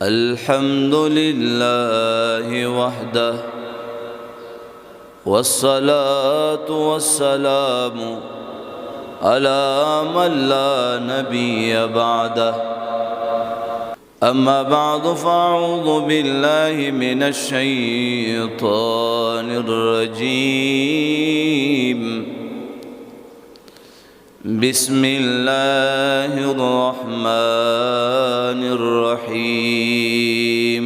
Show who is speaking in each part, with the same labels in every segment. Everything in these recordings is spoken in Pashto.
Speaker 1: الحمد لله وحده والصلاة والسلام على من لا نبي بعده أما بعد فأعوذ بالله من الشيطان الرجيم بسم الله الرحمن الرحيم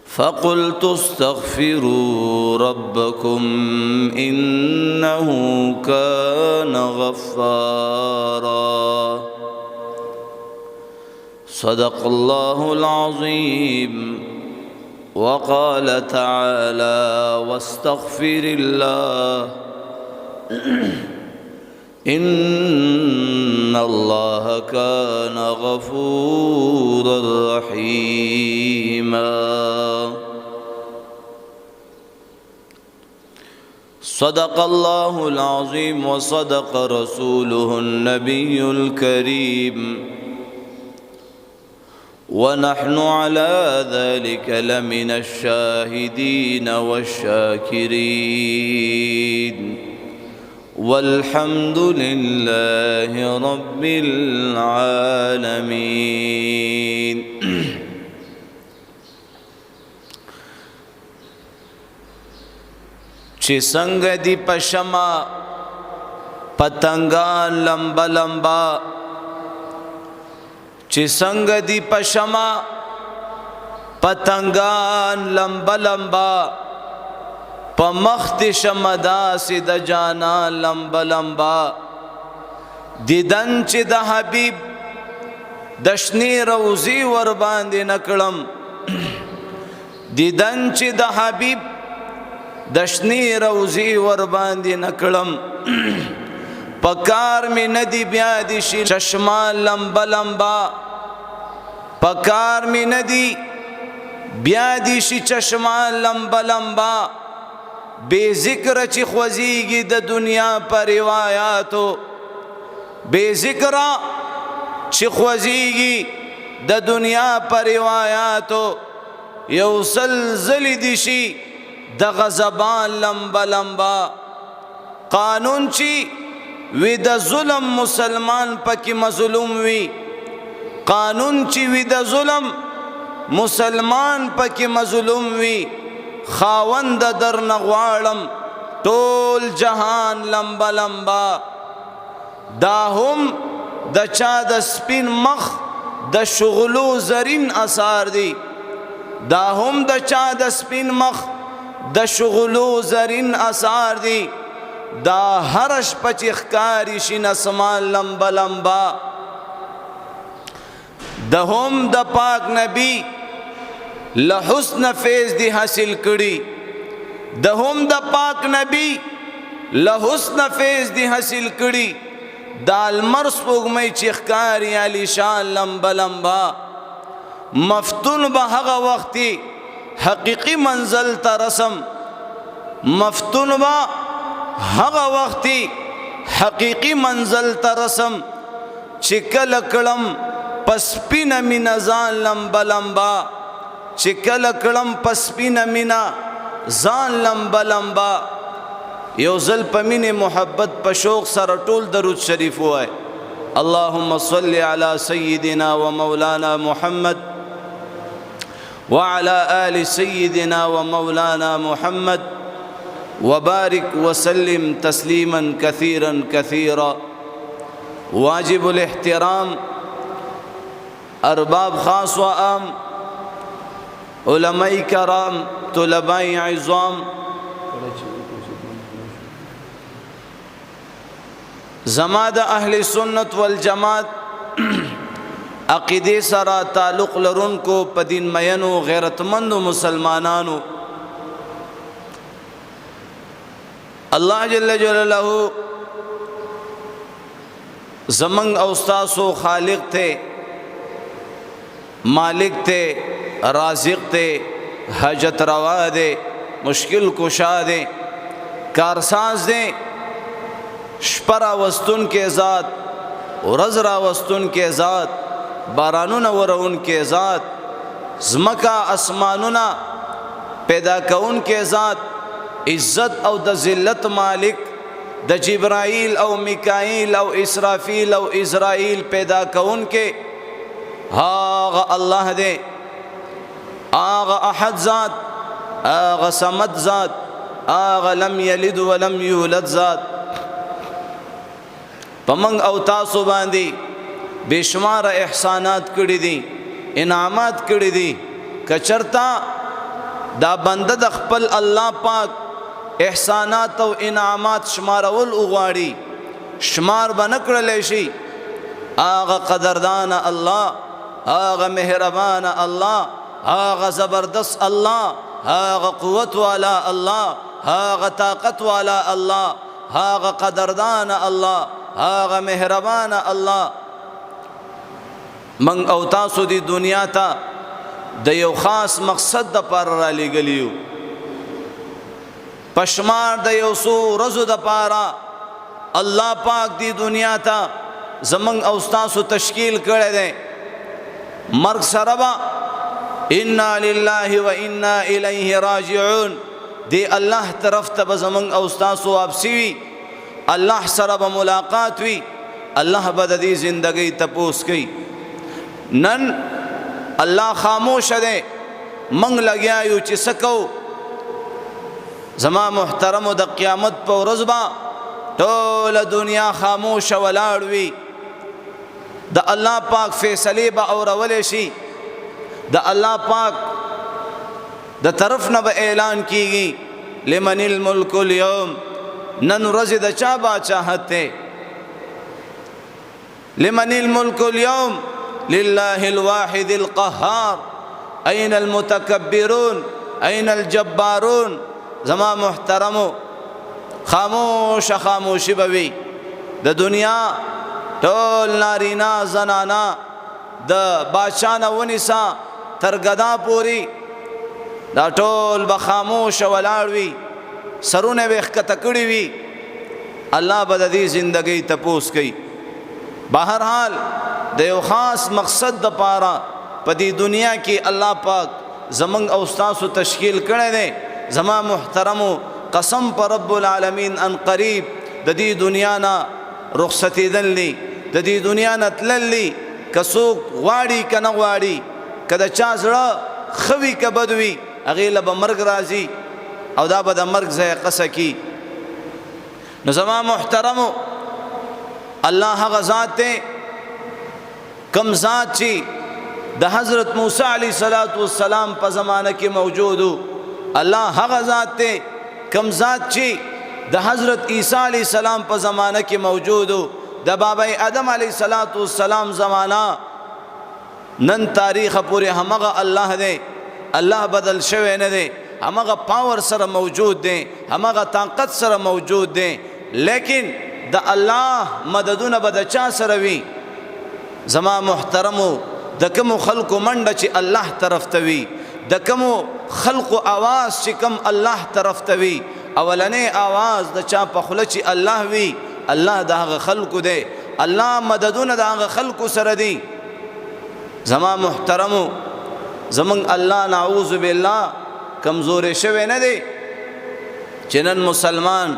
Speaker 1: فقلت استغفروا ربكم إنه كان غفارا صدق الله العظيم وقال تعالى واستغفر الله إن الله كان غفورا رحيما صدق الله العظيم وصدق رسوله النبي الكريم ونحن على ذلك لمن الشاهدين والشاكرين والحمد لله رب العالمين چې څنګه دی پشما پتنګان لمبا لمبا چې څنګه دی پشما پتنګان لمبا لمبا پمخت شمدا سی د جانا لمبا لمبا دیدن چې د حبیب دشنی روزی ور باندې نکړم دیدن چې د حبیب دشنی روزی ور باندې نکړم پکار می ندی بیا دی شي چشما لمبا لمبا پکار می ندی بیا دی شي چشما لمبا لمبا بے ذکر چی خوزیگی د دنیا پر روایاتو بے ذکر چی خوزیگی د دنیا پر روایاتو یو سلزلی دیشی د غزبان لمبا لمبا قانون چی وی د ظلم مسلمان پکی مظلوم وی قانون چی وی د ظلم مسلمان پکی مظلوم وی خاوند در نغوالم طول جهان لمبا لمبا دا هم د چا د سپین مخ د شغلو زرین اثار دی دا هم د چا د سپین مخ د شغلو زرین اثار دی دا هرش پچخ کاری شین اسمان لمبا لمبا دا هم د پاک نبی لحسن فیض دی حاصل کړي د هم د پاک نبی لحسن فیض دی حاصل کړي د المر سپوږمۍ چې ښکاري علی شان لمبا لمبا مفتون به هغه وختي حقیقي منزل ته رسم مفتون به هغه وختي حقیقي منزل ته رسم چې کله کړم پسپینه مینه ځان لمبا لمبا چې کله کړم پسپینه مینا ځان لمبا لمبا یو ځل په مینې محبت په شوق سره ټول درود شریف وای اللهم صل علی سیدنا و مولانا محمد وعلى آل سيدنا ومولانا محمد وبارك وسلم تسليما كثيرا كثيرا واجب الاحترام ارباب خاص وعام علماء کرام طلباء عظام زماد اهل سنت والجماعت عقیده سره تعلق لرونکو په دین مینو غیرتمندو مسلمانانو الله جل جلاله زمنګ او استاسو خالق ته مالک ته رازق ته حاجت روا دے مشکل کشا دے کارساز دے شپرا وستن کے ذات ورز را وستن کے ذات بارانونه ورون کې ذات زمکا اسمانونه پیدا کون کې ذات عزت او د ذلت مالک د جبرائیل او میکائیل او اسرافیل او اسرائیل پیدا کون کې هاغه الله دې هاغه احد ذات هاغه صمد ذات هاغه لم یلد ولم یولد ذات پمنګ او تاسو باندې بشمار احسانات کړی دي انعامات کړی دي کچرتا دا بنده د خپل الله پاک احسانات او انعامات شمارول وغواړي شمار بنکړل شي هغه قدردان الله هغه مهربان الله هغه زبردست الله هغه قوت والا الله هغه طاقت والا الله هغه قدردان الله هغه مهربان الله من او تاسو دی دنیا ته د یو خاص مقصد د پر را لګلیو پشمار د یو سو رزو د پارا الله پاک دی دنیا ته زمنګ او تاسو تشکیل کړی دی مرګ سره با انا لله و انا الیه راجعون دی الله طرف ته زمنګ او تاسو واپسی وی الله سره به ملاقات وی الله به د دې ژوندۍ تپوس کوي نن الله خاموش ده منګ لګیاو چې سکو زما محترم د قیامت په ورځ با ټول دنیا خاموش ولاړ وي د الله پاک فیصله به اورول شي د الله پاک د طرف نه به اعلان کیږي لمن الملك اليوم نن ورځ د چا بادشاہت ده لمن الملك اليوم لله الواحد القهار أين المتكبرون أين الجبارون زما محترمو خاموش خاموشی بوي د دنیا ټول نارینا زنانا د بادشاہ ونسا ترګدا پوری دا ټول بخاموش ولاړوي سرونه وخته کړی وي الله به د دې ژوندۍ تپوس کوي بهر حال د یو خاص مقصد د پاره په دې دنیا کې الله پاک زمنګ او تاسو تشکیل کړی دی زما محترمو قسم پر رب العالمین ان قریب د دې دنیا نه رخصتې دللی د دې دنیا نه تللی کڅوک غواړي کنه غواړي کله چا زړه خوي کبدوي هغه له مرګ راځي او دا به د مرګ ځای قصه کی نو زما محترمو الله هغه ذات ته کم ذات چې د حضرت موسی علیہ السلام په زمانه کې موجودو الله هغه ذات ته کم ذات چې د حضرت عیسی علیہ السلام په زمانه کې موجودو د بابا آدم علیہ السلام زمانہ نن تاریخ پورې همغه الله دی الله بدل شوی نه دی همغه پاور سره موجود دی همغه طاقت سره موجود دی لیکن د الله مددونه بد چا سره وی زما محترمو د کوم خلقو منډه چې الله طرف ته وي د کوم خلقو आवाज چې کوم الله طرف ته وي اولنې आवाज د چا په خله چې الله وي الله دغه خلقو دی الله مددونه دغه خلقو سره دی زما محترمو زمون الله نعوذ بالله کمزور شوی نه دی چنن مسلمان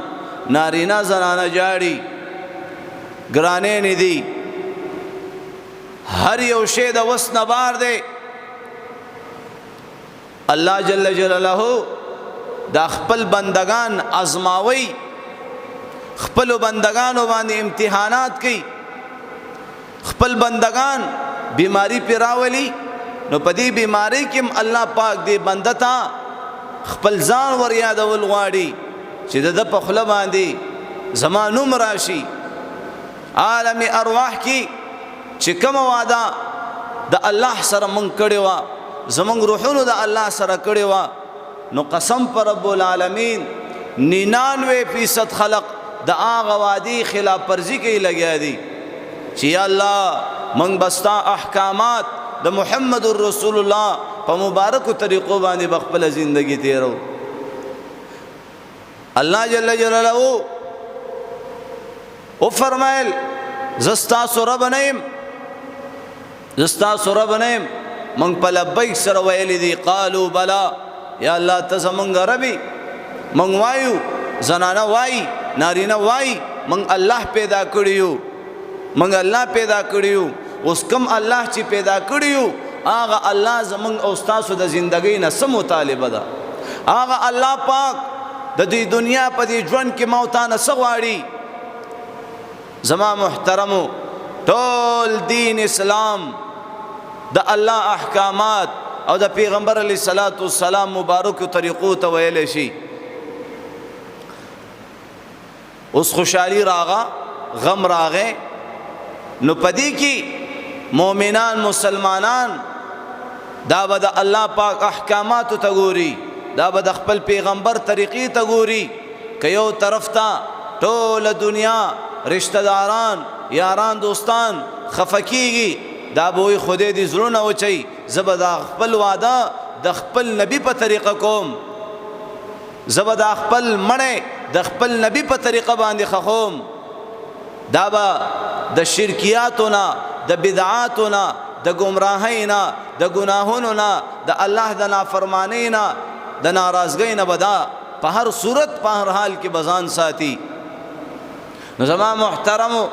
Speaker 1: نارینا زنانه جاړي ګرانې نه دی هر یو شی د وس نه بار دی الله جل جلاله د خپل بندگان ازماوي خپل بندگانو باندې امتحانات کوي خپل بندگان بیماری پیراولي نو پدی بیماری کې الله پاک دې بندتا خپل ځان ور یادول غواړي چې د په خله باندې زمانوم راشي عالم ارواح کې چې کوم وعده د الله سره مونږ کړی و زمونږ روحونو د الله سره کړی و نو قسم پر رب العالمین 99% خلق د هغه وادي خلاف ورزي کوي لګیا دي چې یا الله مونږ بستا احکامات د محمد رسول الله په مبارک طریقو باندې بخپل ژوندۍ تیرو الله جل جلاله او فرمایل زستا سو رب نیم زستاسو رب نیم منگ پا لبیک سر ویلی دی قالو بلا یا اللہ تزا منگ ربی منگ وایو زنانا وائی نارینا وائی منگ اللہ پیدا کریو منگ اللہ پیدا کریو اس کم اللہ چی پیدا کریو آغا اللہ زمنگ اوستاسو دا زندگی نسم مطالبه دا آغا اللہ پاک دا دی دنیا پا دی جون کی موتانا سغواری زما محترمو طول دین اسلام دا اللہ احکامات او دا پیغمبر علیہ السلام مبارک طریقو تا ویلے شی اس خوشحالی راغا غم راغے نو پدی کی مومنان مسلمانان دا بدا اللہ پاک احکامات تا گوری دا بدا خپل پیغمبر طریقی تا گوری کہ یو طرف تا طول دنیا رشتہ داران یاران دوستان خفکیگی دا بوئی خودی دی ضرون وچی زبا دا خپل وعدا دا خپل نبی پا طریقہ کوم زبا دا خپل مڑے دا خپل نبی پا طریقہ باندی خخوم دا با دا شرکیاتونا دا بدعاتونا دا گمراہینا دا گناہونونا دا اللہ دا نافرمانینا دا ناراضگینا بدا پا ہر صورت پا ہر حال کی بزان ساتی نظمہ محترمو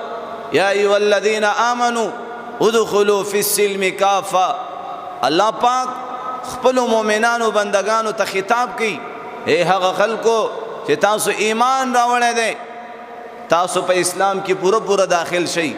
Speaker 1: یا ایوہ الذین آمنوا ادخلوا فی السلم کافا اللہ پاک خپلو مومنانو بندگانو تا خطاب کی اے حق خلقو چی تاسو ایمان راوڑے دے تاسو پا اسلام کی پورا پورا داخل شئی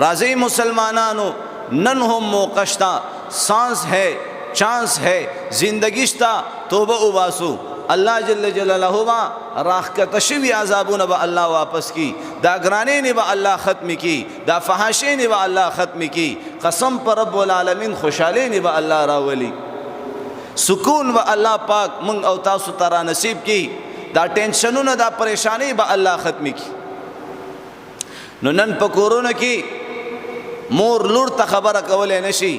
Speaker 1: راضی مسلمانانو نن ہم موقشتا سانس ہے چانس ہے زندگیشتا توبہ اباسو اللہ جل جلالہ با راہ کا تشوی عذابون با اللہ واپس کی دا گرانے نے با اللہ ختم کی دا فحاشے نے با اللہ ختم کی قسم پر رب العالمین خوشحالے نے با اللہ راولی سکون با اللہ پاک منگ او تاسو ترا نصیب کی دا ٹینشنون دا پریشانی با اللہ ختم کی نو نن پکورون کی مور لور تا خبر کولے نشی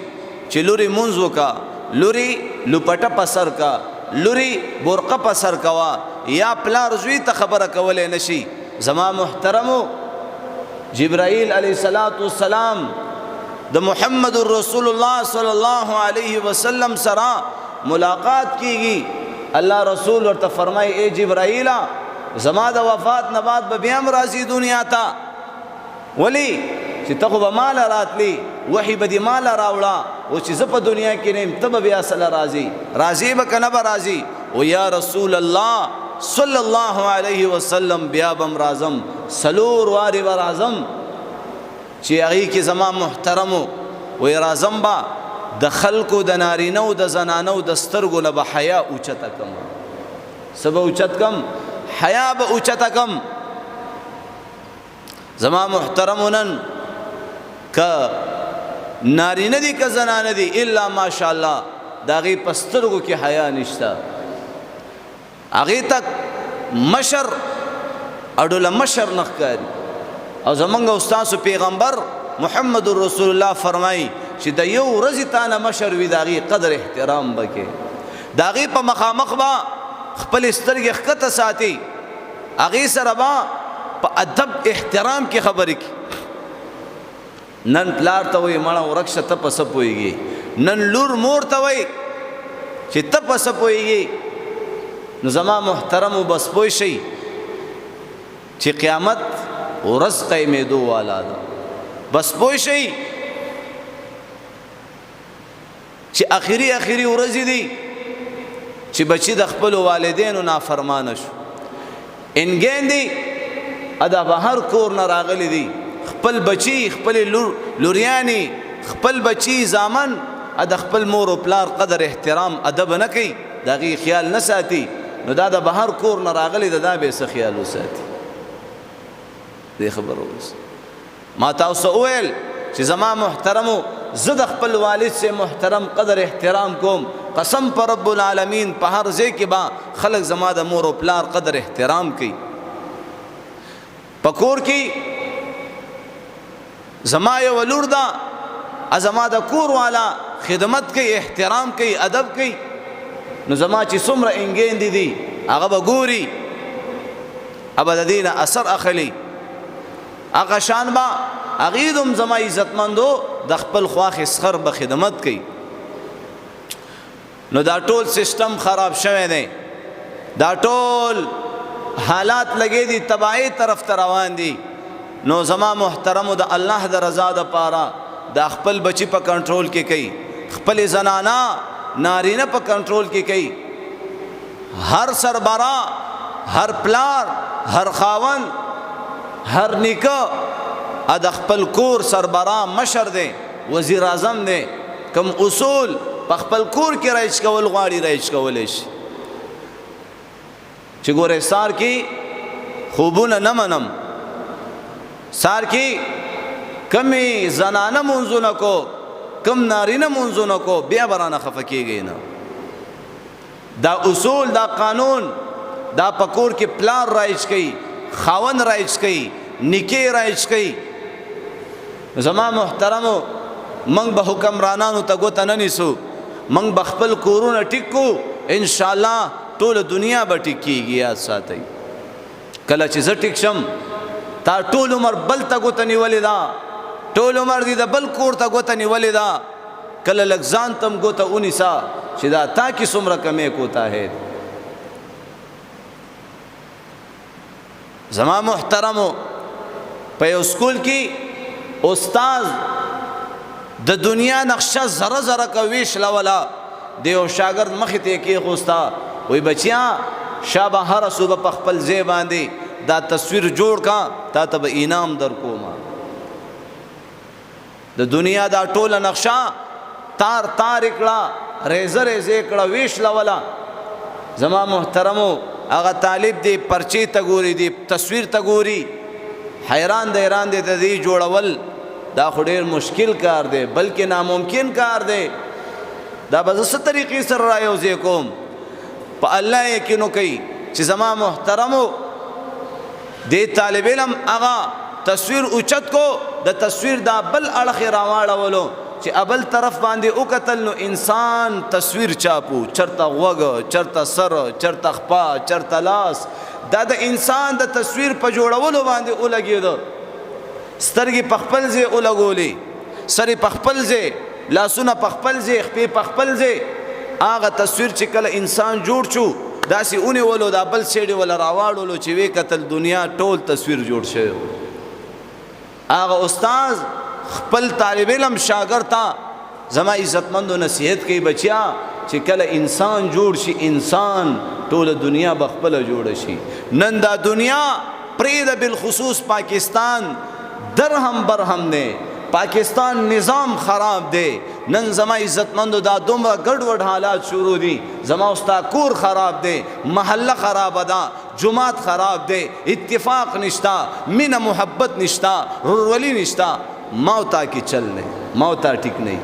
Speaker 1: چی لوری منزو کا لوری لپٹا پسر کا لوری برقه په سر کوا یا پلار زوی ته خبره کولې نشي زما محترمو جبرائیل علیہ السلام د محمد رسول الله صلی الله علیه وسلم سره ملاقات کیږي اللہ رسول ورته فرمای اے جبرائیل زما د وفات نه بعد به بیا راځي دنیا ته ولی چې ته به مال راتلی وحی به دې مال راوړه او چې زه په دنیا کې نیم ته به بیا سره راځي به که نه به راځي او یا رسول الله صلی الله علیه وسلم بیا بم راځم سلور واری به راځم چې هغې کې زما محترمو وی راځم به د خلکو د نارینه او د زنانه او د سترګو نه به حیا اوچته کم څه به اوچت کم حیا به اوچته کم زما محترمو نن که نارینه دی که زنانه دی الا ماشاءالله دا غی پسترگو کی حیا نشتا اغی تک مشر اڈولا مشر نخکاری او زمانگ استاسو پیغمبر محمد رسول اللہ فرمائی چې دا یو رزی تانا مشر وی دا غی قدر احترام بکے دا غی پا مخامخ با خپل استرگ خکت ساتی اغی سر با پا ادب احترام کی خبری کی نن پلار ته وای مړه ورکشه ته پس پويږي نن لور مور ته وای چې ته پس پويږي نو زما محترم وبس پوي شي چې قیامت ورځ قیمېدو والا ده بس پوي شي چې اخري ورځ دي چې بچي د خپل والدینو نافرمانه شو انګین دي ادا بهر کور نه راغلي دي خپل بچی خپل لوریانی خپل بچی زامن اد خپل مور او پلار قدر احترام ادب نه کوي دغه خیال نه ساتي نو دا د بهر کور نه راغلی دا به څه خیال وساتي دې خبر اوس ما تاسو ویل چې زما محترمو زه د خپل والد سے محترم قدر احترام کوم قسم پر رب العالمین په هر ځای کې با خلق زما د مور او پلار قدر احترام کوي پکور کې زما یو ولور دا ازما د کور والا خدمت کوي احترام کوي ادب کوي نو زما چې څومره انګین دي هغه به ګوري ابد دینه اثر اخلي هغه شان با اغیدم زما عزتمندو د خپل خواخ اسخر به خدمت کوي. نو دا ټول سیستم خراب شوی دی، دا ټول حالات لګې دي تباہی طرف ته روان دي. نو زما محترمو د الله د رضا د پاره دا خپل بچی په کنټرول کې کوي، خپل زنانا نارینه په کنټرول کې کوي. هر سربرا، هر پلار، هر خاون، هر نیکه د خپل کور سربرا مشر دی، وزیر اعظم دی. کم اصول په خپل کور کې رایج کول غواړي رایج کولی شي. چې ګوره سار کې خوبونه نه منم، سار کې کمی زنانه منځونه کو، کم نارینه منځونه کو، بیا برانه خفه کېږي نه. دا اصول، دا قانون، دا پکور کې پلار رایج کوي، خاون رایج کوي، نکي رایج کوي. زما محترمو منگ به حکمرانانو ته ګوته نه نیسو، منگ به خپل کورونه ټیک کو، انشاءالله ټول دنیا به ټیک کېږي. یاد ساتئ کله چې زه ټیک شم تا ټول عمر بل ته ګوته نیولې ده، ټول عمر دې د بل کور ته ګوته نیولې ده. کله لږ ځان ته هم ګوته ونیسه چې دا تا کې څومره کمی کوتاهی. زما محترمو په یو سکول کې استاد د دنیا نقشه زره زره کوي شلولا د یو شاګرد مخې ته کېښوسته، وی بچیا شابه هره صوبه په خپل ځای باندې دا تصویر جوړ کا، تا ته به انعام در کومه. د دنیا دا ټوله نقشه تار تار کړه، ریزه ریزه کړه، ویش لولا. زما محترمو هغه طالب دی پرچی ته ګوري، دی تصویر ته ګوري، حیران دی ته دی جوړول. دا خو ډېر مشکل کار دی، بلکې ناممکن کار دی. دا به زه څه طریقې سره رایوځای کوم؟ په الله یقین وکئ چې زما محترمو دې طالب علم هغه تصویر اوچت کو، د تصویر دا بل اړخ یې راواړولو چې ابل طرف باندې وکتل نو انسان تصویر چاپو، چرته غوږ، چرته سر، چرته خپا، چرته لاس. دا د انسان د تصویر په جوړولو باندې ولګېده. سترګې په خپل ځای ولګولې، سرې په خپل ځای، لاسونه په خپل ځای، خپې په خپل ځای. هغه تصویر چې کله انسان جوړ شو داسې ونیولو، دا بل سیډې ولا راواړولو چې وی کتل دنیا ټول تصویر جوړ شوی. هغه استاد خپل طالب علم شاګرد ته زما عزتمندو نصیحت کوي، بچیا چې کله انسان جوړ شي انسان ټول دنیا به خپله جوړه شي. نن دا دنیا پرېږده، بالخصوص پاکستان درهم برهم دی، پاکستان نظام خراب دی. نن زما عزتمندو دا دومره ګډوډ حالات شروع دي، زما استا کور خراب دی، محله خراب ده، جماعت خراب دی، اتفاق نشتا، مینه محبت نشتا، رورولي نشتا. موتا کی چل نه، موتا ټیک نه.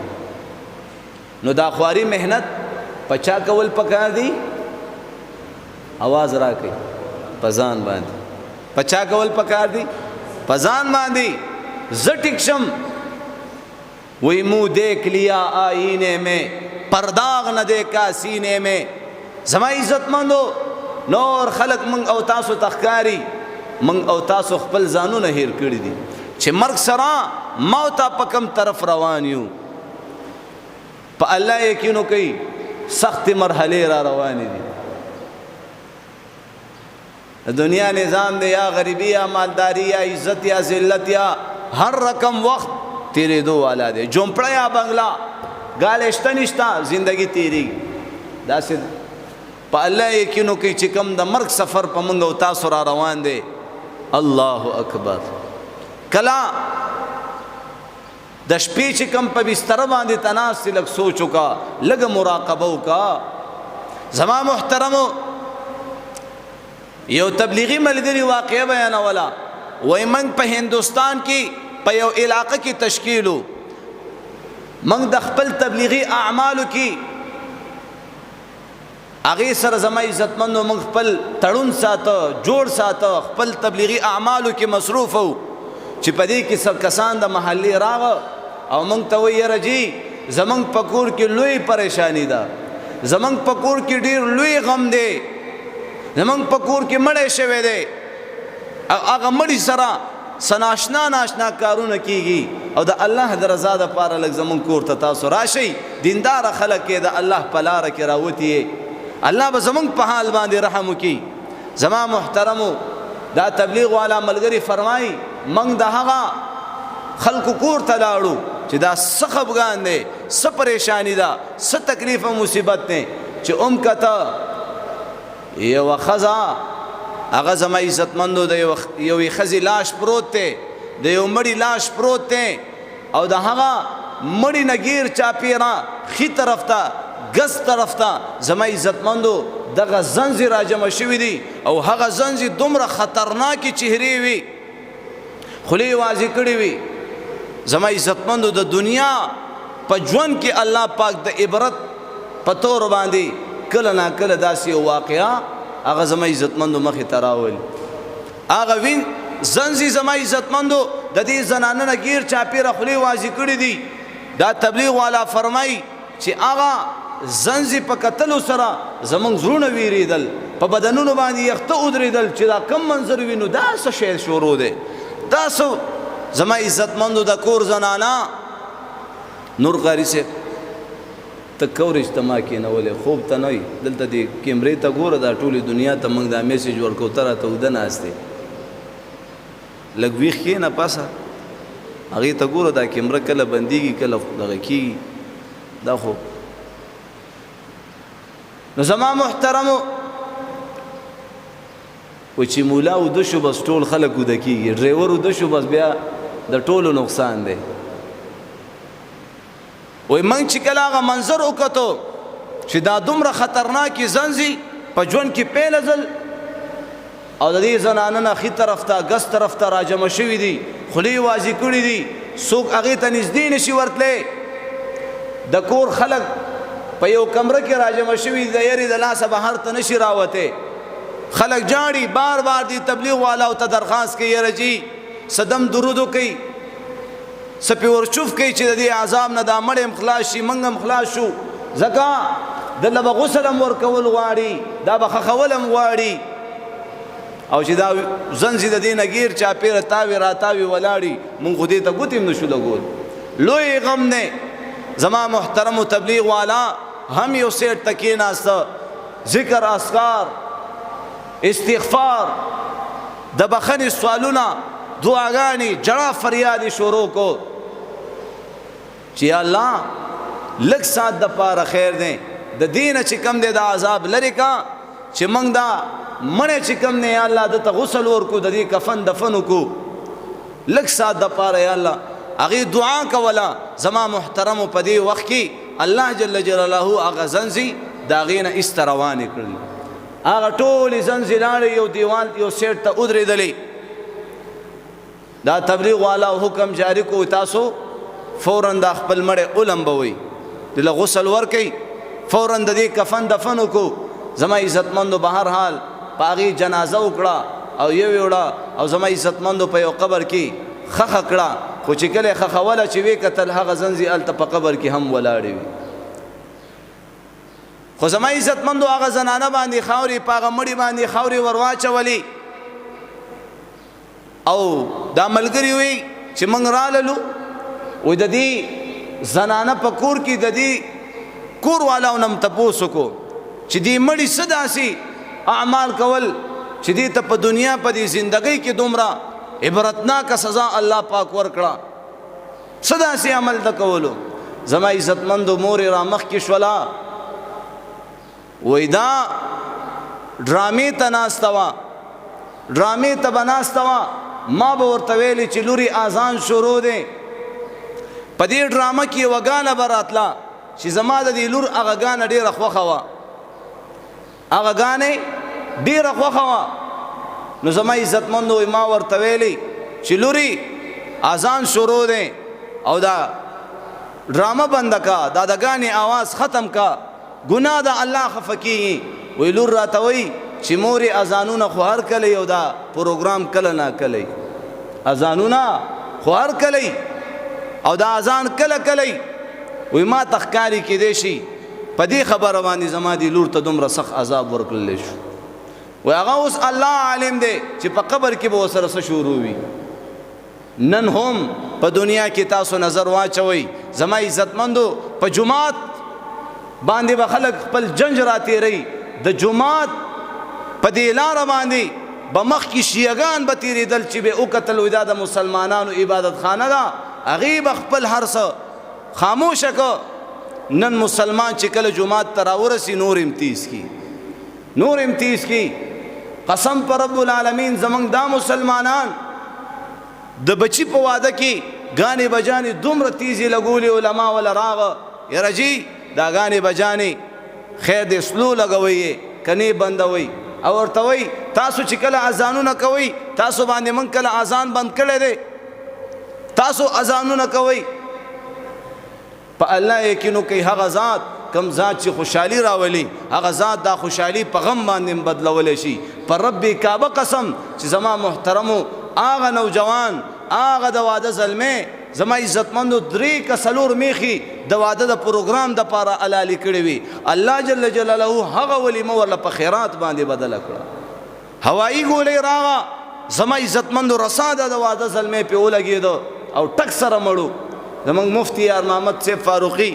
Speaker 1: نو دا خواري محنت پچا کول پکار دی؟ आवाज راکې پزان باندې پچا کول پکار دی؟ پزان باندې. ز ټیک شم وہی منہ دیکھ لیا آئینے میں، پرداغ نہ دیکھا سینے میں. زما عزت مندو نور خلق منگ او تاسو تخکاری، منگ او تاسو خپل ځانونه هیر کړی دي چې مرګ سره موتا په کم طرف روان یو. په الله یقین کوي سخت مرحله را روان دي. دنیا نظام دی، یا غریبی یا مالداری یا عزت یا ذلت یا ہر رقم وقت تیرے دو والا دے. جھونپڑا یا بنگلا گالشتہ نشتا زندگی تیری. دا سے پا اللہ یقینو کی چکم دا مرگ سفر پا منگو تاسو را روان دے. اللہ اکبر. کلا د شپې چې کم په بستر باندې تناست لږ سوچ وکړه، لږ مراقبه وکړه. زما محترمو یو تبلیغی ملګری واقعه بیانوله، وایي موږ په هندوستان کې په یو علاقه کې تشکیل وو، موږ د خپل تبلیغی اعمالو کې هغې سره زما عزتمندو موږ خپل تړون ساته، جوړ ساته، خپل تبلیغی اعمالو کې مصروف وو. چې په دې کې سب کسان د محلې راغه او موږ ته وایي یاره جی زموږ په کور کې لوی پریشانی ده، زموږ په کور کې ډېر لوی غم دی، زموږ په کور کې مړی شوی دی، هغه مړي سره سناشنا ناشنا کارونه کیږي او د الله د رضا دپاره لږ زمونږ کور ته تاسو راشئ دینداره خلک یې د الله په لاره کې راوتي الله به زمونږ په حال باندې رحم وکړي. زما محترمو دا تبلیغ والا ملګري فرمایي موږ د هغه خلکو کور ته لاړو چې دا څه خفګان دی څه پریشانی ده څه تکلیف او مصیبت دی چې کته یوه ښځه هغه زما عزتمندو د یوې ښځې لاش پروت دی د یو مړي لاش پروت دی او د هغه مړي نه ګیر چاپیره ښي طرف ته ګس طرف ته زما عزتمندو دغه زنځې راجمع شوي دي او هغه زنځې دومره خطرناکې چهرې وي خولې واضح کړې وي. زما عزتمندو د دنیا په ژوند کې الله پاک د عبرت په طور باندې کله نا کله داسې یو واقعه هغه زما عزتمندو مخې ته راولي. هغه وین زنځې زما عزتمندو د دې زنانه نه ګیر چاپیره خولې واضح کړې دي. دا تبلیغ والا فرمایي چې هغه زنځې په کتلو سره زمونږ زړونه ویرېدل په بدنونو باندې یخته ودرېدل چې دا کم منظر وینو دا څه شی شروع دی دا څه. زما عزتمندو د کور زنانه نور قاري صاحب ته کورج ته ما کېنولې خوب ته نه وي دلته دې کیمرې ته ګوره دا ټولې دنیا ته موږ دا میسیج ورکو ته راته اوده ناستې لږ ویښ کښېنه پاسه هغې ته ګوره دا کیمره کله بندېږي کله دغه کېږي دا خو. نو زما محترمو و چې مولا اوده شو بس ټول خلک اوده کېږي ډرایور اوده شو بس بیا د ټولو نقصان دی. وای موږ چې کله هغه منظر وکتو چې دا دومره خطرناکې زنځې په ژوند کې پیله ځل او د دې زنانه نه ښي طرف ته ګس طرف ته راجمع شوي دي خولې واضح کړي دي څوک هغې ته نږدې نشي ورتلی د کور خلک په یو کمره کې راجمع شوي د یاري د لاسه بهر ته نشي راوتی خلک جاړي بار بار دی تبلیغ والاو ته درخواست کوي یاره جي صدم درود وکوي څه پې ورچوف کوي چې د دې عذاب نه دا مړی هم خلاص شي موږ هم خلاص شو ځکه دله به غسل هم ورکول غواړي دا به خښول هم غواړي او چې دا زنځې د دې نه ګیر چاپېره تاوي راتاوي ولاړي مونږ خو دې ته ګوتې هم نشو لګول لوی غم دی. زما محترم و تبلیغ والا هم یو سیټ ته کېناسته ذکر اذکار استغفار د بخښنې سوالونه دعاګانې جړه فریادې شروع کو چې یا الله لږ ساعت دپاره خیر دی د دې نه چې کم دی د عذاب لرې کا چې موږ دا مړی چې کم دی یا الله دته غسل ورکو د دې کفن دفن وکړو لږ ساعت دپاره یا الله هغې دعا کوله. زما محترمو په دې وخت کې الله جل جلاله هغه زنځې د هغې نه ایسته روانې کړلې هغه ټولې زنځې لاړې یو دیوال یو سیټ ته ودرېدلې. دا تبلیغ والا حکم جاری کو تاسو فوراً دا خپل مړی ولمبوئ دله غسل ورکئ فوراً د دې کفن دفن وکړو. زما عزتمندو به هر حال په هغې جنازه وکړه او یو وړه او زما عزتمندو په یو قبر کې خخه کړه خو چې کله خخوله چې وی کتل هغه زنځې هلته په قبر کې هم ولاړې وي خو زما عزتمندو هغه زنانه باندې خاورې په هغه مړي باندې خاورې ور واچولې او دا ملګري وی چې موږ راللو وی د دې زنانه په کور کې د دې کور والاو نه م تپوس وکړو چې دې مړي څه داسې اعمال کول چې دې ته په دنیا په دې زندګۍ کې دومره عبرتناک سزا الله پاک ورکړه څه داسې عمل د کولو. زما عزتمندو مورې را مخکې شوله وی دا ډرامې ته ناسته وه ډرامې ته به ناسته وه ما به ورته ویلې چې لورې اذان شروع دی په دې ډرامه کې یوه ګانه به راتله چې زما د دې لور هغه ګانه ډېره خوښه وه هغه ګانې ډېره خوښه وه. نو زما عزتمندو ما ورته ویلې چې لورې اذان شروع دی او دا ډرامه بنده کا دا د ګانې آواز ختم کا ګناه ده الله خفه کېږي. وی لور راته وایي چې مورې اذانونه خو هر کله او دا پروګرام کله نه کله اذانونه خو هر کله او دا اذان کله کله وی ما ته ښکاري کېدی شي په دې خبره باندې زما دې لور ته دومره سخت عذاب ورکړلی شو. وی هغه اوس الله عالم دی چې په قبر کې به ورسره څه شروع وي نن هم په دنیا کې تاسو نظر واچوئ زما عزتمندو په جماعت باندې به خلک خپل جنج راتېروي د جماعت په دې لاره باندې به مخکې شیعګان به تېرېدل چې به وکتل وایي دا د مسلمانانو عبادت خانه ده هغې به خپل هر څه خاموشه که نن مسلمان چې کله جماعت ته راورسي نور امتیز کی قسم پر رب العالمین زمونږ دا مسلمانان د بچی په واده کې ګانې بجانې دومره تیزې لګولې علما وله راغه یاره جي دا ګانې بجانې خیر دې سلو لګوئ که نه بندوئ او ورته وایي تاسو چې کله اذانونه کوئ تاسو باندې موږ کله اذان بند کړی دی تاسو اذانونه کوئ په الله یقین کوي هغه ذات کم ذات چې خوشحالي راولي هغه ذات دا خوشحالي په غم باندې بدلولی شي پر رب کعبه قسم چې زما محترمو هغه نوجوان هغه د واده زلمې زما عزتمندو 3 که 4 میخي د واده د پروګرام د پاره علالي کړی وي الله جل جلاله هغه ولیمه ورله په خیرات باندې بدله کړه هوایي ګولۍ راغه زما عزتمندو رساده د واده زلمې پې ولګېده او ټک سره مړو زمونږ مفتی یار محمد صاحب فاروقي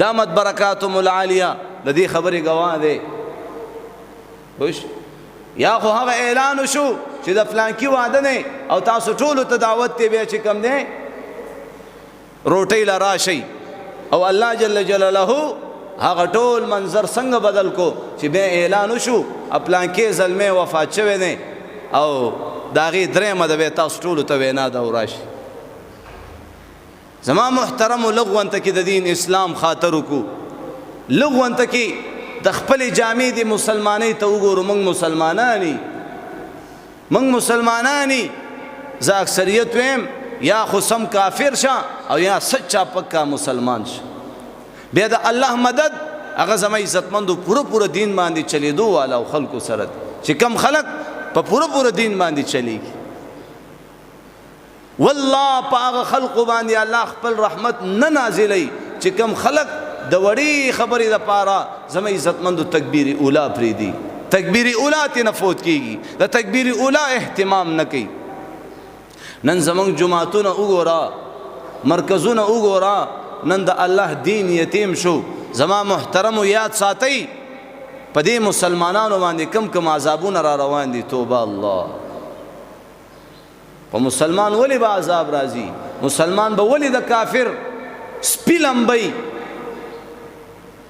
Speaker 1: دامت برکاتهم العالیه د دې خبرې ګواه دی یا خو هغه اعلان وشو چې د فلانکي واده نه او تاسو ټولو ته دعوت دی بیا چې کم دی روټۍ له راشئ او الله جل جلاله هغه ټول منظر څنګه بدل کو چې بیا اعلان وشو فلانکي زلمی وفات شوی دی او د هغې درېیمه ده بیا تاسو ټولو ته وینا ده او راشي زما محترمو لږ ونته کې د دین اسلام خاطر وکړو لږ ونته کې د خپلې جامې د مسلمانۍ ته وګورو موږ مسلمانانی زه اکثریت ویم یا خو سم کافر شه او یا سچا پکا مسلمان شه بیا د الله مدد هغه زما عزتمندو پوره دین باندې چلیدو والا او خلکو سره چې کم خلک په پوره دین باندې چلیږي والله په هغه خلقو باندې الله خپل رحمت نه نازلوي چې کم خلق د وړې خبرې دپاره زما عزتمندو تکبیر اولا پرېږدي تکبیر اولا ته نه فوت کېږي د تکبیر اولا اهتمام نه کوي نن زمونږ جماعتونه وګوره مرکزونه وګوره نن د الله دین یتیم شو زما محترمو یاد ساتئ په دې مسلمانانو باندې کم عذابونه را روان دي توبه الله په مسلمان ولی به عذاب راځي مسلمان به ولی د کافر سپي لمبئ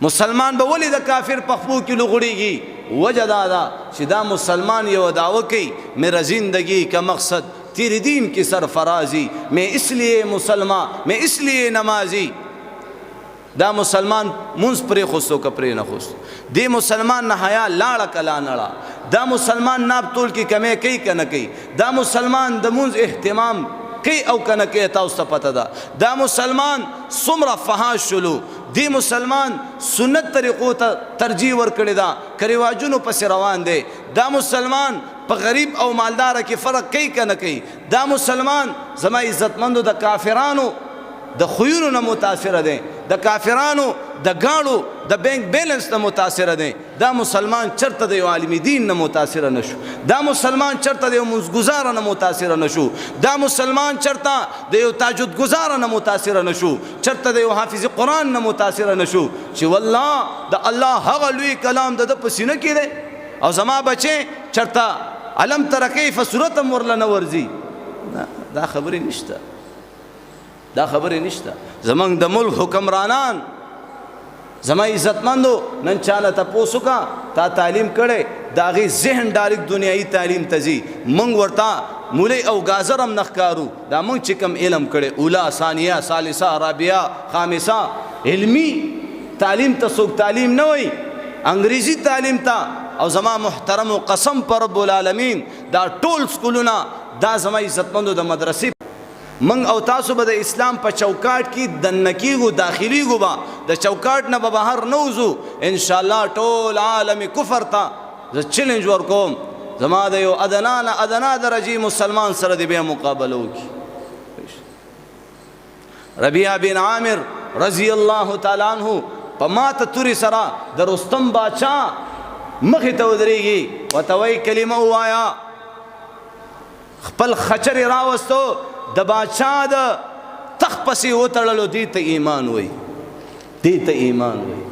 Speaker 1: مسلمان به ولی د کافر په خپو کې لغړېږي وجه دا ده چې دا مسلمان یو دعوه کوي میرا زندگی کا مقصد تیرے دین کی سرفرازی میں اس لیے مسلمان میں اس لیے نمازی دا مسلمان منز پرې خوستو که پرې نه خوستو دی مسلمان نه حیا لاړه کلا نړه دا مسلمان ناب طول کی کمی کوي که نه کوي دا مسلمان د منز اهتمام کوي او که نه کوي تاسو ته پته ده دا مسلمان څومره فحاش شلو دی مسلمان سنت طریقو ته ترجیح ورکړې ده که رواجونو پسې روان دی دا مسلمان په غریب او مالداره کې فرق کوي که نه کوي دا مسلمان زما عزتمندو د کافرانو د خویونو نه متاثره دی د کافرانو د گاړو د بینک بیلنس نه متاثره دی دا مسلمان چرته د یو عالم دین نه متاثره نشو دا مسلمان چرته د یو منځګزاره نه متاثره نشو دا مسلمان چرته د یو تهجدګزاره نه متاثره نشو چرته د یو حافظ قرآن نه متاثره نشو چې والله د الله هغه لوی کلام د په سینه کې دی او زما بچې چرته علم تر کیف صورت ورله نه ورځي دا خبرې نشته دا خبرې نشته زمونږ د ملک حکمرانان زما عزتمندو نن چاله تپوس وکړه تا تعلیم کړی د هغې ذهن ډایرکټ دنیایي تعلیم ته ځي موږ ورته مولی او ګازر هم نه ښکارو دا موږ چې کوم علم کړی اولا ثانیه ثالثه رابعه خامسه علمي تعلیم ته څوک تعلیم نه وایي انګریزي تعلیم ته او زما محترم و قسم پر رب العالمین دا ټول سکولونه دا زما عزتمندو د مدرسې من او تاسو به د اسلام په چوکاټ کې دننه کېږو داخلیږو به د چوکاټ نه به بهر نه وځو انشاءالله ټول عالم کفر ته زه چیلنج ورکوم زما د یو ادنا نه ادنا درجې مسلمان سره د بیا مقابله وکړي ربیعه بن عامر رضی الله تعالی عنہ په ماته تورې سره د رستم باچا مخې ته ودرېږي ورته وایي کلمه ووایه خپل خچر راوستو د باچا د تخت پسې وتړلو، دې ته ایمان وایي، دې ته ایمان وایي.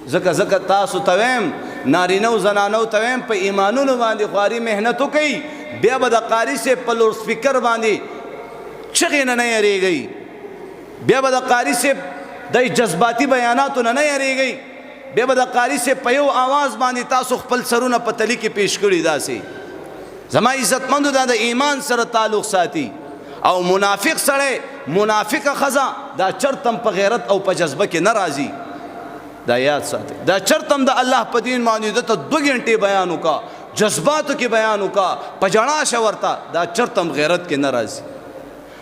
Speaker 1: ځکه تاسو ته ویم، نارینه او زنانو ته ویم، په ایمانونو باندې خواري محنت وکئ، بیا به د قاري صاحب په لوډ سپیکر باندې چغې نه یریږئ، بیا به د قاري صاحب د جذباتي بیاناتو نه یریږئ، بیا به د قاري صاحب په یو آواز باندې تاسو خپل سرونه په تلي کې پیش کړي. داسې زما عزتمندو دا د ایمان سره تعلق ساتي. او منافق سره، منافقه ښځه دا چرتم په غیرت او په جذبه کې نه راځي، دا یاد ساتي. دا چرتم د الله په دین باندې دته 2 غنټې بیان وکا، جذباتو کې بیان وکا، په جړا شورتا، دا چرتم غیرت کې نه راځي.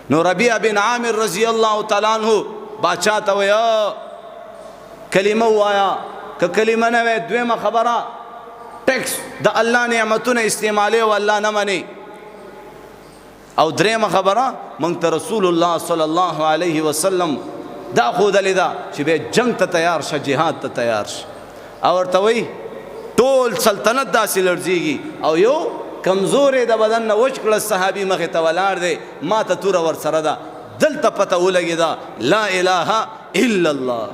Speaker 1: نو ربیع بن عامر رضی الله تعالی عنہ باچا ته ویا کلمه وایا، که کلمه نه وای دویمه خبره ټیکس د الله نعمتونه استعمالي او الله نه مني، او دریمه خبره مونږ ته رسول الله صلی الله علیه وسلم دا ښودلې ده چې به جنگ ته تیار شه، جهاد ته تیار شه. او ورته وایي ټول سلطنت داسې لړزیږي، او یو کمزورې د بدن نه وچ کړه صحابي مخې ته ولاړ دی، ما ته توره ورسره ده، دلته پته ولګېده لا اله الا الله.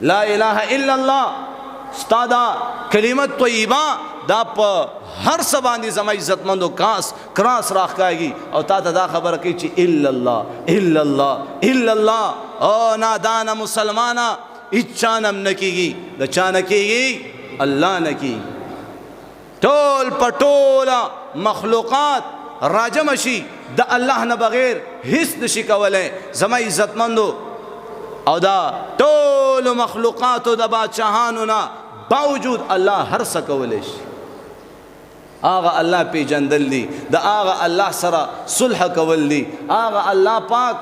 Speaker 1: لا اله الا الله ستا دا کلمه طیبه دا په هر څه باندې زما عزتمندو کراس راښکاږي، او تا ته دا خبره کوي چې الا الله الا الله الا الله. او نادانه مسلمانه هیڅ چا نه نه کېږي، د چا نه کېږي؟ الله نه کېږي. ټول په ټوله مخلوقات راجمع شي، د الله نه بغیر هیڅ نشي کولی زما عزتمندو. او دا ټول مخلوقاتو د بادشاهانو نه باوجود الله هر څه کولی شي. آغا الله پیژندل دي، د آغا الله سره صلح کول دي، آغا الله پاک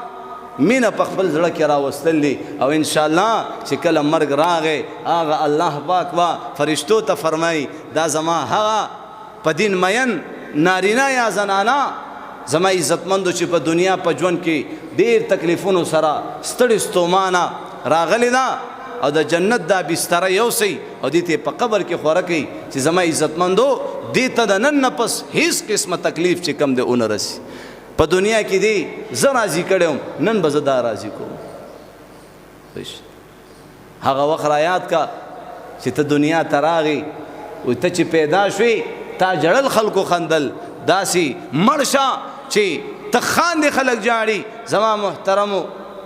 Speaker 1: مینه په خپل زړه کې راوستل دي. او ان شاء الله چې کله مرګ راغی، آغا الله پاک وا فرشتو ته فرمایي دا زما هغه په دین مین نارینه یا زنانه زما عزتمندو چې په دنیا په ژوند کې ډېر تکلیفونو سره ستړي ستومانه راغلی ده، او د جنت دا بستره یوسئ او دې ته په قبر کې خوره کوي چې زما عزتمندو دې ته د نن نه پس هیڅ قسمه تکلیف چې کم دی ونه رسي. په دنیا کې دی زه راضي کړی وم، نن به زه دا راضي کوم. هغه وخت را یاد کا چې ته دنیا ته راغې، و ته چې پیدا شوې تا جړل خلکو خندل، داسې مړ شه چې ته خاندې خلک جاړي. زما محترمو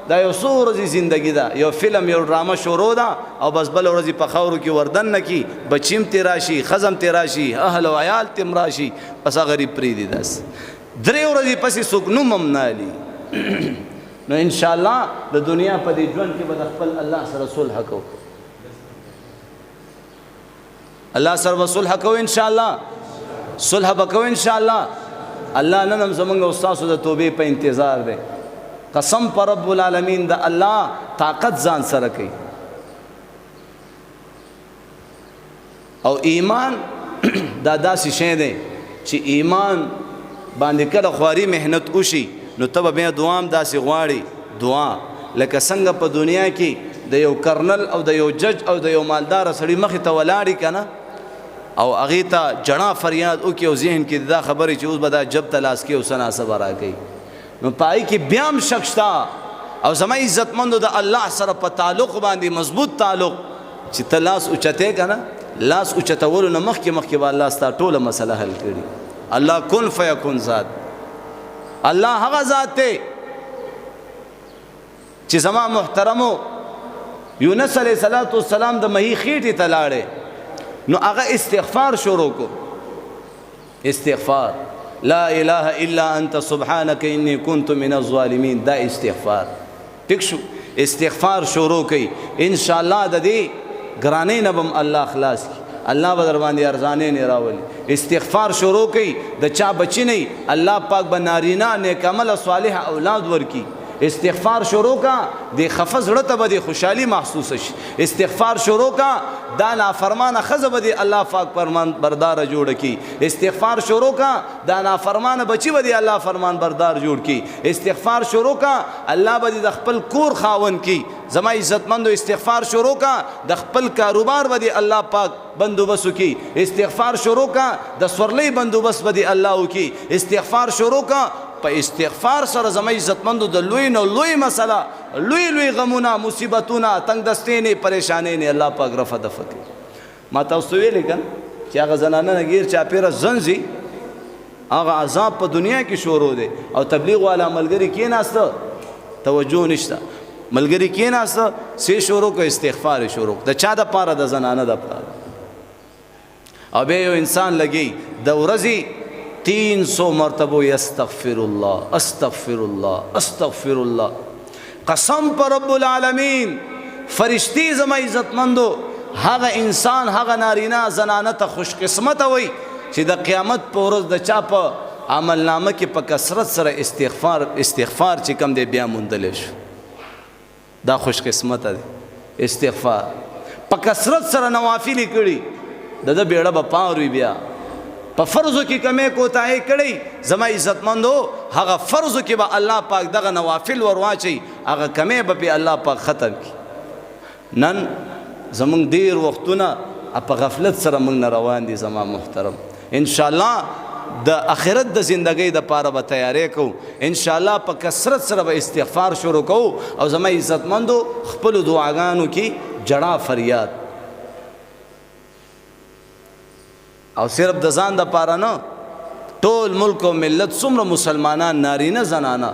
Speaker 1: دا یو څو ورځې زندگی ده، یو فلم یو ډرامه شروع ده، او بس بل ورځې په خاورو کې وردن نه کی، بچیم تی راشي، ښځم تی راشي، اهل و عیال تیم راشي، بس غریب پرېږدي. داس 3 ورځې پسې څوک نوم هم نه علي. نو انشاءالله د دنیا په دې ژوند کې به د خپل الله سره صلح کوو، الله سره به صلح کوو انشاءالله، صلح به کوو انشاءالله. الله نن هم زمونږ او ستاسو د توبې په انتظار دی. قسم پر رب العالمین د الله طاقت ځان سره کوي. او ایمان دا داسې شی دی چې ایمان باندې کله خواري محنت وشي نو ته به بیا دعا هم داسې غواړي، دعا لکه څنګه په دنیا کې د یو کرنل او د یو جج او د یو مالدار سړي مخې ته ولاړي که نه، او هغې ته جړا فریاد وکړي او ذهن کې دا خبرې چې اوس به دا جب ته لاس کې او سناسبه راکوي، نو پای کې بیا هم شک شته. او زما عزتمندو د الله سره په تعلق باندې مضبوط تعلق چې ته لاس اوچتې که نه، لاس اوچتولو نه مخکې به الله ستا ټوله مسله حل کړي. الله کن فیکن ذات، الله هغه ذات دی چې زما محترمو یونس علیه السلام د مهي خېټې ته لاړې، نو هغه استغفار شروع کو، استغفار لا اله الا انت سبحانك اني كنت من الظالمين. دا استغفار ټیک شو، استغفار شروع کړي ان شاء الله د دې ګرانې نه بم الله خلاص کی، الله به در باندې ارزانې نه راولي. استغفار شروع کړي، د چا بچی نه الله پاک به نارینه نیک عمل صالح اولاد ورکی. استغفار شروع کا د خفز زړه ته به د خوشحالي محسوس شي. استغفار شروع کا دا نافرمانه ښځه به د الله پاک فرمان بردار جوړ کی. استغفار شروع کا دا نافرمانه بچی به د الله فرمان بردار جوړ کی. استغفار شروع کا الله به د خپل کور خاون کی. زما عزتمندو استغفار شروع کا د خپل کاروبار ودی الله پاک بندوبست کی استغفار شروع کا د سورلی بندوبست ودی الله کی استغفار شروع کا په استغفار سره زما عزتمندو د لوی نو لوی مسله لوی غمونه مصیبتونه تنگ دستې نه پریشانې نه الله پاک رفع دفع کی ما تاسو ویل کن چې هغه زنانه غیر چاپیره زنزي هغه عذاب په دنیا کې شروع دی او تبلیغ والا ملګری کېناسته توجه نشته ملګری کېناسته سی شروع کو استغفار شروع د چا د پاره د زنانه د پاره او به یو انسان لګي د ورځې 300 مرتبه استغفر الله استغفر الله استغفر الله قسم پر رب العالمین فرشتي زما عزتمندو هغه انسان هغه نارینه زنانه ته خوش قسمت وي چې د قیامت په ورځ د چا په عمل نامه کې په کثرت سره استغفار چې کم دی بیا موندلی شو دا خوش قسمت دی استغفار په کثرت سره نوافل کړي د بیړه به پاور وي بیا په فرضو کې کمې کوتاهي کړي زما عزتمندو هغه فرضو کې به الله پاک دغه نوافل ورواچي هغه کمې به په الله پاک ختم کړي نن زمونږ ډیر وختونه په غفلت سره موږ نه روان دي زما محترم ان شاء الله د اخرت د زندګۍ د پاره به تیارې کوو ان شاء الله په کثرت سره به استغفار شروع کوو او زما عزتمندو خپل دعاګانو کې جړه فریاد او صرف د ځان د پاره نه ټول ملک او ملت څومره مسلمانان نارینه زنانه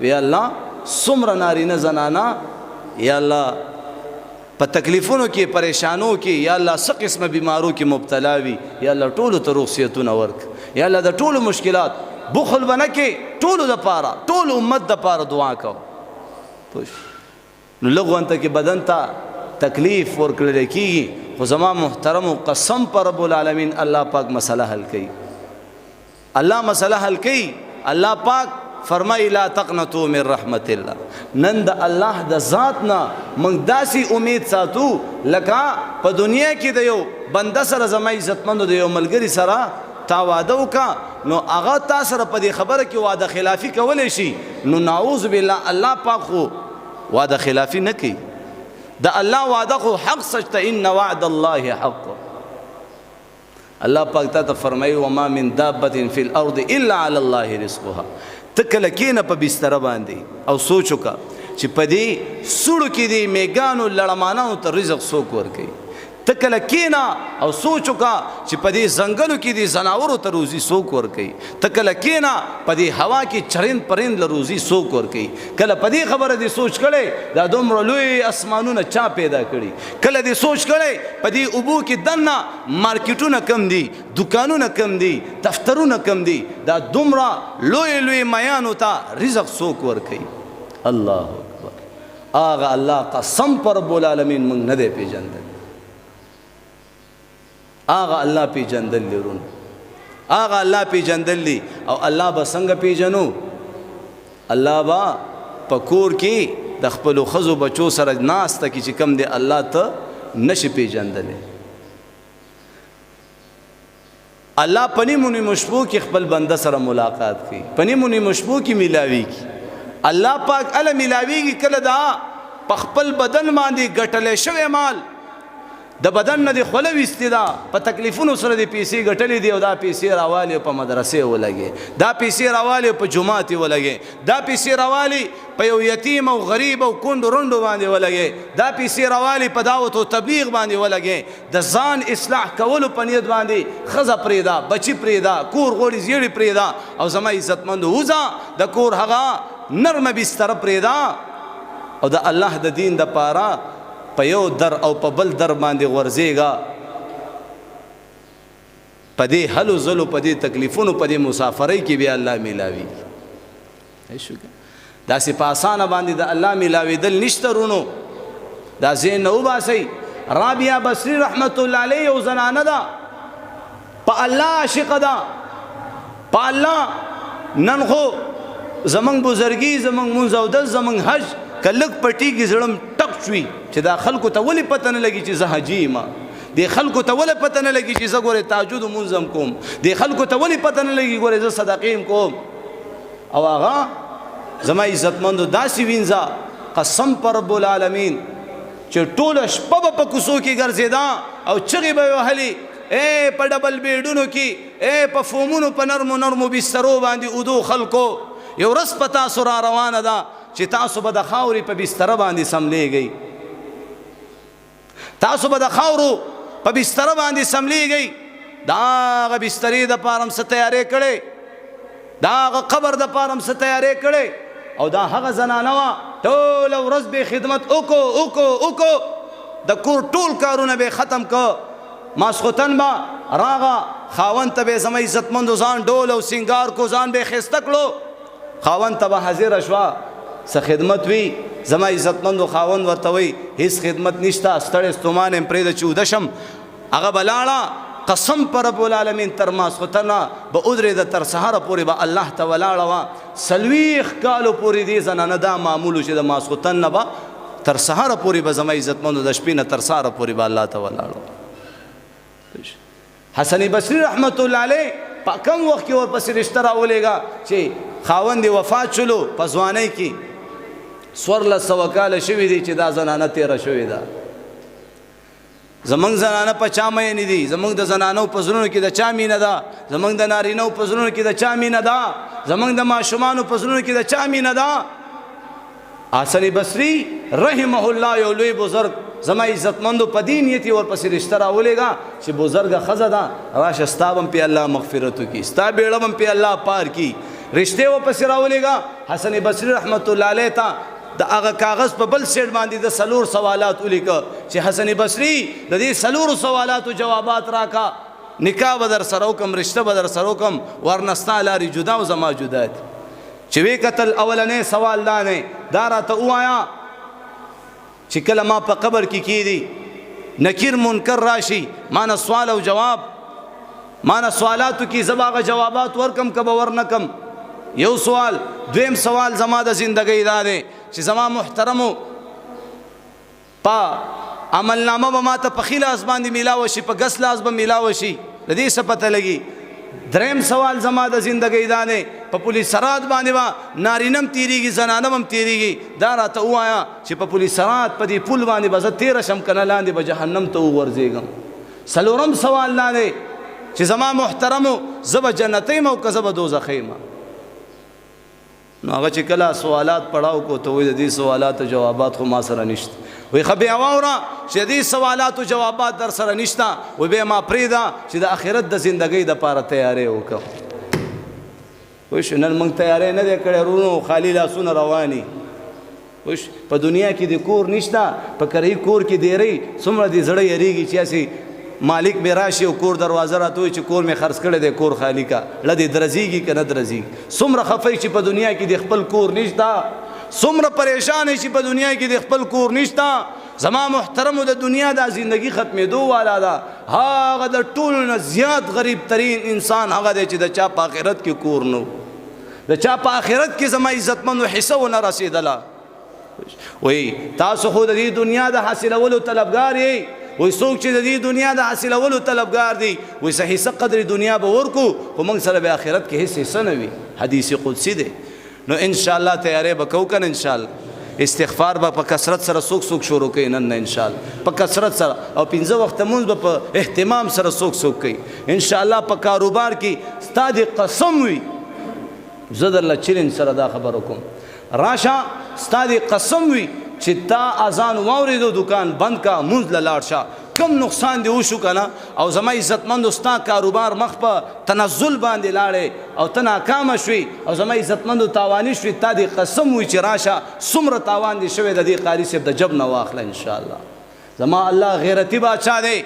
Speaker 1: وی الله څومره نارینه زنانه یا الله په تکلیفونو کې پریشانو کې یا الله څه قسمه بیمارو کې مبتلا وي یا الله ټولو ته رخصتونه ورک یا الله د ټولو مشکلات بخل بنه کې ټولو د پاره ټول امت د پاره دعا کو نو لغون ته کې بدن ته تکلیف ورکړل کېږي خو زما محترم قسم پر رب العالمین الله پاک مسله حل کوي الله مسله حل کوي الله پاک فرمای لا تقنطوا من رحمت الله نن د الله د ذات نه موږ داسې امید ساتو لکه په دنیا کې د یو بنده سره زما عزتمندو د یو ملګری سره تا واده وکړه نو هغه تا سره په دې خبره کې واده خلافي کولی شي نو نعوذ بالله الله پاک خو واده خلافي نه کوي د الله وعده خو حق سچته ان وعد الله حق الله پاک ته فرمایي وما من دابة في الارض الا على الله رزقها تکله کینه په بستر باندې او سوچ وکا چې په دې سړو کې دي میګانو لړمانانو ته رزق څوک ورکوي تکله کینه او سوچ وکا چې په دې ځنګلو کې دي زناورو ته روزي څوک ورکوي تکله کینه په دې هوا کې چرند پرند له روزي څوک ورکوي کله په دې خبره دې سوچ کړي دا دومره لوی اسمانونه چا پیدا کړي کله دې سوچ کړي په دې اوبو کې دنه مارکیټونه کم دي دکانونه کم دي دفترونه کم دي دا دومره لوی میانو ته رزق څوک ورکوي الله اکبر آغا الله قسم پر رب العالمین موږ نه دی پیژندل آغا الله پیژندل لرون آغا الله پیژندل لی او الله به څنګه پیژنو الله با پکور کې د خپل خزو بچو سره ناسته کې چې کم دی الله ته نشي پیژندل الله پنی مونی مشبو کې خپل بنده سره ملاقات کوي پنی مونی مشبو کې ملاوي کی الله پاک ال ملاوي کی کله دا په خپل بدن باندې ګټلې شوی مال د بدن نه دی خوله وستې ده په تکلیفونو سره د پیسې ګټلې دي او دا پیسې راوالي په مدرسې ولګي دا پیسې راوالي په جماعت ولګي دا پیسې راوالي په یو یتیم او غریب او کونډو رونډو باندې ولګي دا پیسې راوالي په دعوت او تبلیغ باندې ولګي د ځان اصلاح کولو په نیت باندې ښځه پرېږده بچي پرېږده کور غوړي زیړې پرېږده او زما عزتمندو وځه د کور هغه نرمه بستره پرېږده او د الله د دین د پاره په یو در او په بل در باندې ورځېږه په دې هلو ځلو په دې تکلیفونو په دې مسافرۍ کې بیا الله میلاوي داسې په اسانه باندې د الله میلاوېدل نشته رونو دا ذهن نه وباسئ رابعه بصري رحمت الله علیه یو زنانه ده په الله عاشقه ده په الله نن خو زمونږ بزرګي زمونږ مونځ اودس زمونږ حج که لږ پټېږي زړم ټک شوي چې دا خلکو ته ولې پته نه لګي چې زه حاجي یم دې خلکو ته ولې پته نه لګي چې زه ګورې تهجد مونځ هم کوم دې خلکو ته ولې پته نه لګي ګورې زه صدقې هم کوم او هغه زما عزتمندو داسې وینځه قسم پر رب العالمین چې ټوله شپه به په کوڅو کې ګرځېدا او چغې به یې وهلې په ډبل بیډونو کې په فومونو په نرمو نرمو بسترو باندې اودو خلکو یو ورځ په تاسو را روانه ده چې تاسو به د خاورې په بستره باندې سملیږئ تاسو به د خاورو په بستره باندې سملیږئ د هغه بسترې دپاره هم څه تیارې کړې د هغه قبر دپاره هم څه تیارې کړې او دا هغه زنانه وه ټوله ورځ به خدمت وکړو د کور ټول کارونه به ختم که ماسخوتن به راغه خاوند ته به زما عزتمندو ځان ډول او سینګار کو ځان به ښایسته کړو خاوند ته به حاضره شوه څه خدمت وي زما عزتمندو خاوند ورته وایي هیڅ خدمت نشته ستړی ستومان یم پرېږده چې اوده شم هغه به لاړه قسم پر رب العالمین تر ماسخوتنه به ودرېده تر سهاره پورې به الله ته ولاړه وه 40 کالو پورې دې زنانه دا معمول چې د ماسخوتن نه به تر سهاره پورې به زما عزتمندو د شپې نه تر سهاره پورې به الله ته ولاړه حسن بصری رحمت الله علیه په کم وخت کې ورپسې رشته راولېږه چې خاوند یې وفات شلو په ځوانۍ کې 1400 کاله شوي دي چې دا زنانه تېره شوې ده زمونږ زنانه په چا مینې دي زمونږ د زنانو په زړونو کې د چا مینه ده زمونږ د نارینهو په زړونو کې د چا مینه ده زمونږ د ماشومانو په زړونو کې د چا مینه ده حسن بصری رحمه الله یو لوی بزرگ زما عزتمندو په دې نیت یې ورپسې رشته راولېږه چې بزرګه ښځه ده راشه ستا به هم پې الله مغفرت وکړي ستا بیړه به هم پې الله پار کړي رشتې ورپسې راولېږه حسن بصری رحمت الله علیه ته د هغه کاغذ په بل سیډ باندې د 4 سوالات ولیکه چې حسن بصری د دې 4 سوالاتو جوابات راکا نکاح به در سره وکړم رشته به در سره وکړم ورنه ستا لارې جدا او زما جدا دي چې وی قتل اولنې سوال دا نه دا راته ووایه چې کله ما په قبر کې کیدی نکیر منکر راشي مانه سوال او جواب مانه سوالاتو کې زباغه جوابات ورکم کبه ورنکم یو سوال دویم سوال زما د زندګۍ دا دی چې زما محترمو په عملنامه به ماته په ښي لاس باندې میلاوه شي په ګس لاس به میلاوه شي د دې څه پته لګي دریم سوال زما د زندګۍ دا دی په پولیس سرات باندې به نارینه هم تېرېږي زنانه هم تېرېږي دا راته ووایه چې په پولیس سرات په دې پل باندې به زه تېره شم که نه لاندې به جهنم ته وغورځېږم څلورم سوال دا دی چې زما محترمو زه به جنتی یم او که زه به دوزخی یم نو هغه چې کله سوالات پړاو کو ته وایي د دې سوالاتو جوابات خو ما سره نشته وایي ښه بیا واوره چې د دې سوالاتو جوابات در سره نشته وایي بیا ما پرېږده چې د آخرت د زندګۍ دپاره تیاری وکړم وایي نن موږ تیاری نه دی کړی ورونو خالي لاسونه رواني وایي په دنیا کې د کور نشته په کرهي کور کې دیری څومره دې زړه یریږي چې هسې مالک به راشي او کور دروازه راته وایي چې کور مې خرڅ کړی دی کور خالي کا له دې درځېږي که نه درځېږي څومره خفه چې په دنیا کې د خپل کور نشته څومره پریشان چې په دنیا کې د خپل کور نشته زما محترمو د دنیا دا زندگی ختمېدو والا ده هغه د ټولو نه زیات غریب ترین انسان هغه دی چې د چا په آخرت کې کور نو د چا په آخرت کې زما عزتمندو حصه ونه رسېدله وایي تاسو خو د دې دنیا د حاصلولو طلبګار یئ وای څوک چې د دې دنیا د حاصلولو طلبګار دی وای څه حصه قدر دنیا به ورکو خو موږ سره به آخرت کې هیڅ حصه نه وي حدیث قدسی دی نو ان شاء الله تیاری به کوو کنه ان شاء الله استغفار به په کثرت سره څوک شروع کوي نن نه ان شاء الله په کثرت سره او 15 وخت مونږ به په اهتمام سره څوک کوي ان شاء الله په کاروبار کې ستا د قسم وي زه درله چیلنج سره دا خبره کوم راشه ستا د قسم وي چې تا اذان واورېدو دکان بند کا مونځ له لاړ شه کم نقصان دی وشو کنه او زما عزتمندو ستا کاروبار مخ په تنزل باندې لاړې او ته ناکامه شوې او زما عزتمندو تاواني شوې تا دې قسم وي چې راشه څومره تاوان دې شوی د دې قاري صاحب د جب نه واخله انشاءالله زما الله غیرتي بادشاه دی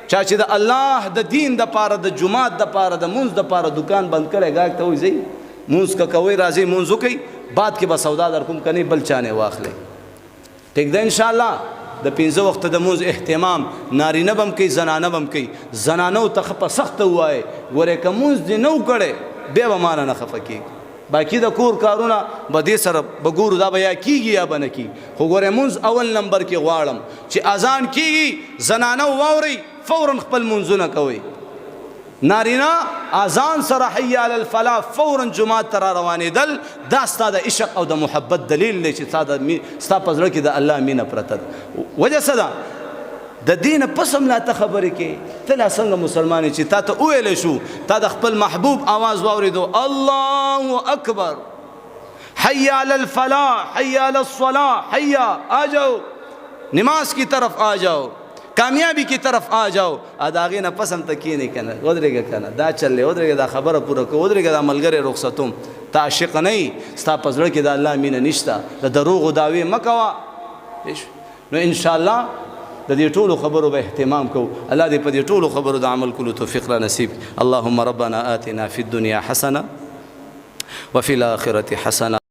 Speaker 1: چا چې د الله د دین دپاره د جومات دپاره د مونځ دپاره دکان بند کړی ګاګ ته وایي ځئ مونځ که کوئ راځئ مونځ وکئ بعد کې به سودا در کوم کنی بل چا نه واخلئ ٹھیک ده انشاءالله د 15 وخت د مونځ اهتمام نارینه به هم کوي زنانه به هم کوي زنانو ته په سخته ووایئ ګورې که مونځ دې نه و کړی بیا به مانه نه خفه کېږي باقي د کور کارونه به دې سره به ګورو دا به یا کېږي یا به نه کېږي خو ګورې مونځ اول نمبر کې غواړم چې اذان کېږي زنانه واورئ فورا خپل مونځونه کوئ نارینا اذان سره حي علی الفلاح فورا جماعت ته را روانېدل دا ستا د عشق او د محبت دلیل دی چې ستا په زړه کې د الله مینه پرته ده. وجه څه ده؟ د دین پسم لا ته خبرې کې ته لا څنګه مسلمان چې تا ته وویلی شو تا د خپل محبوب آواز واورېدو الله اکبر حي علی الفلاح حي علی الصلاح حي آ جاؤ نماز کی طرف آ جاؤ کامیابی کی طرف آ جاؤ اداغې نه پس هم ته کښېنې که نه ودرېږه که نه دا چل دی ودرېږه دا خبره پوره کړه ودرېږه دا ملګری رخصتوم ته عاشق نه یې ستا په زړه کې د الله مینه نشته د دروغو دعوې مه کوه نو انشاءالله د دې ټولو خبرو به اهتمام کوو. الله دې په دې ټولو خبرو د عمل کولو توفیق را نصیب. اللهم ربنا آتنا فی الدنیا حسنه وفي الآخرة حسنه